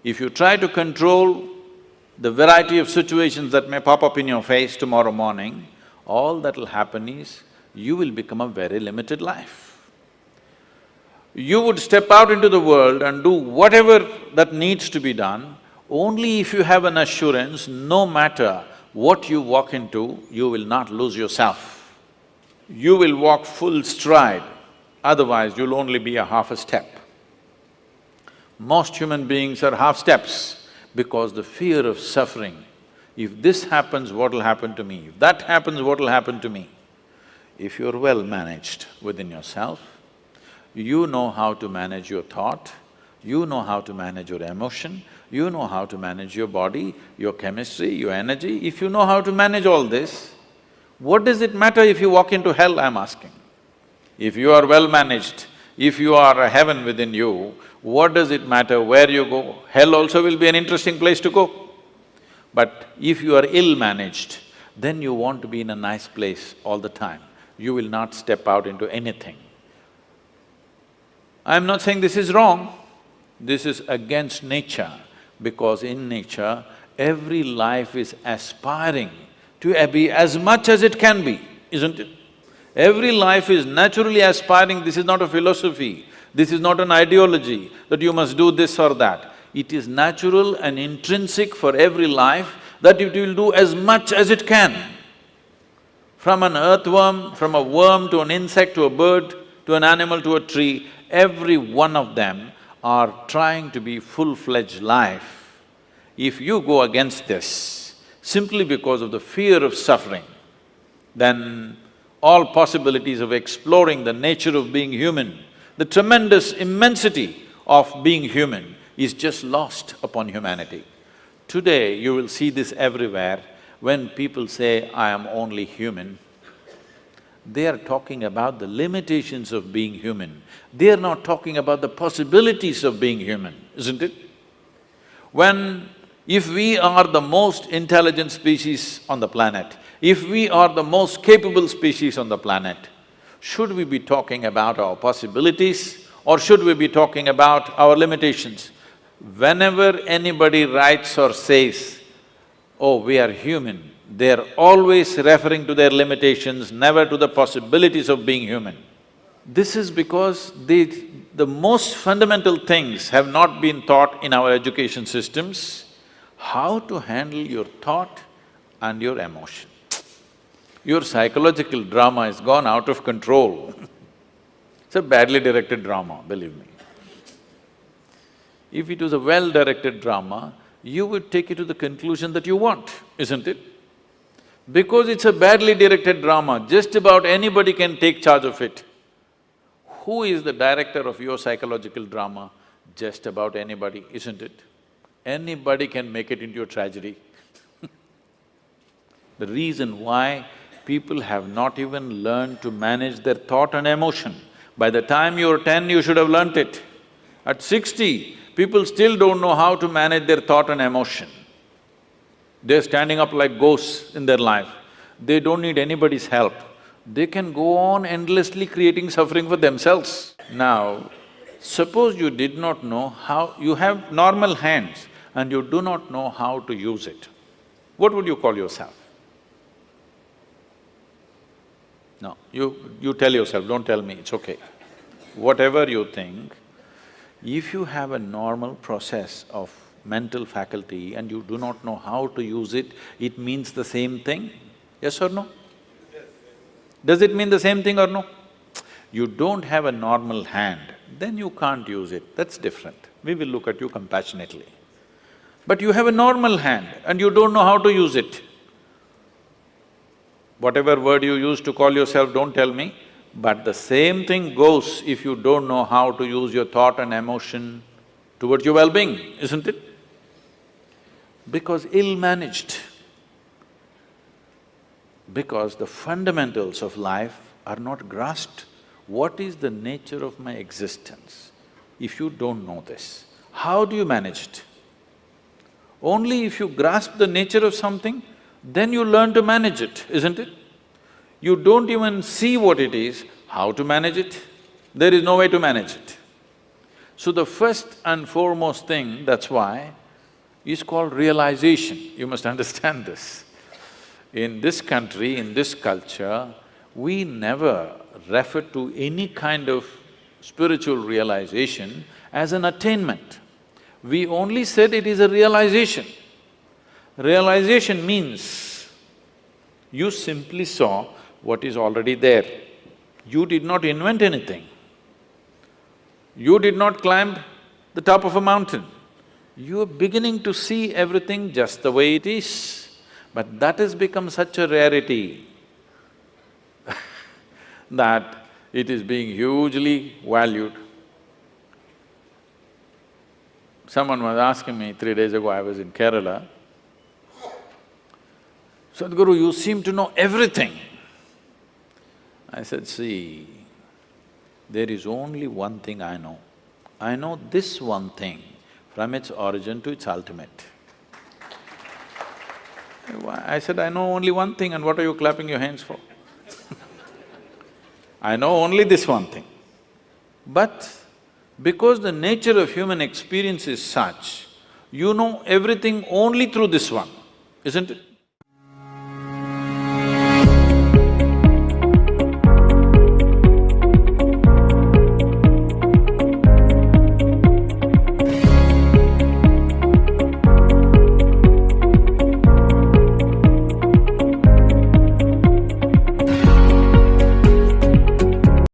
If you try to control the variety of situations that may pop up in your face tomorrow morning, all that'll happen is you will become a very limited life. You would step out into the world and do whatever that needs to be done only if you have an assurance, no matter what you walk into, you will not lose yourself. You will walk full stride, otherwise you'll only be a half a step. Most human beings are half steps because the fear of suffering. If this happens, what'll happen to me? If that happens, what'll happen to me? If you're well managed within yourself, you know how to manage your thought, you know how to manage your emotion, you know how to manage your body, your chemistry, your energy. If you know how to manage all this, what does it matter if you walk into hell, I'm asking? If you are well managed, if you are a heaven within you, what does it matter where you go? Hell also will be an interesting place to go. But if you are ill-managed, then you want to be in a nice place all the time. You will not step out into anything. I'm not saying this is wrong, this is against nature, because in nature, every life is aspiring to be as much as it can be, isn't it? Every life is naturally aspiring, this is not a philosophy, this is not an ideology that you must do this or that. It is natural and intrinsic for every life that it will do as much as it can. From an earthworm, from a worm to an insect to a bird, to an animal to a tree, every one of them are trying to be full-fledged life. If you go against this simply because of the fear of suffering, then all possibilities of exploring the nature of being human, the tremendous immensity of being human is just lost upon humanity. Today, you will see this everywhere. When people say, I am only human, they are talking about the limitations of being human. They are not talking about the possibilities of being human, isn't it? If we are the most intelligent species on the planet, if we are the most capable species on the planet, should we be talking about our possibilities or should we be talking about our limitations? Whenever anybody writes or says, oh, we are human, they're always referring to their limitations, never to the possibilities of being human. This is because the most fundamental things have not been taught in our education systems, how to handle your thought and your emotion. Your psychological drama has gone out of control. It's a badly directed drama, believe me. If it was a well-directed drama, you would take it to the conclusion that you want, isn't it? Because it's a badly directed drama, just about anybody can take charge of it. Who is the director of your psychological drama? Just about anybody, isn't it? Anybody can make it into a tragedy. The reason why people have not even learned to manage their thought and emotion. By the time you're 10, you should have learnt it. At 60, people still don't know how to manage their thought and emotion. They're standing up like ghosts in their life. They don't need anybody's help. They can go on endlessly creating suffering for themselves. Now, suppose you did not know how… you have normal hands and you do not know how to use it. What would you call yourself? No, you tell yourself, don't tell me, it's okay. Whatever you think, if you have a normal process of mental faculty and you do not know how to use it, it means the same thing, yes or no? Does it mean the same thing or no? You don't have a normal hand, then you can't use it, that's different. We will look at you compassionately. But you have a normal hand and you don't know how to use it. Whatever word you use to call yourself, don't tell me, but the same thing goes if you don't know how to use your thought and emotion towards your well-being, isn't it? Because ill-managed, because the fundamentals of life are not grasped. What is the nature of my existence? If you don't know this, how do you manage it? Only if you grasp the nature of something, then you learn to manage it, isn't it? You don't even see what it is, how to manage it? There is no way to manage it. So the first and foremost thing, that's why, is called realization. You must understand this. In this country, in this culture, we never refer to any kind of spiritual realization as an attainment. We only said it is a realization. Realization means you simply saw what is already there. You did not invent anything. You did not climb the top of a mountain. You are beginning to see everything just the way it is. But that has become such a rarity that it is being hugely valued. Someone was asking me 3 days ago, I was in Kerala, "Sadhguru, you seem to know everything." I said, "See, there is only one thing I know. I know this one thing from its origin to its ultimate." I said, "I know only one thing, and what are you clapping your hands for?" I know only this one thing. But because the nature of human experience is such, you know everything only through this one, isn't it?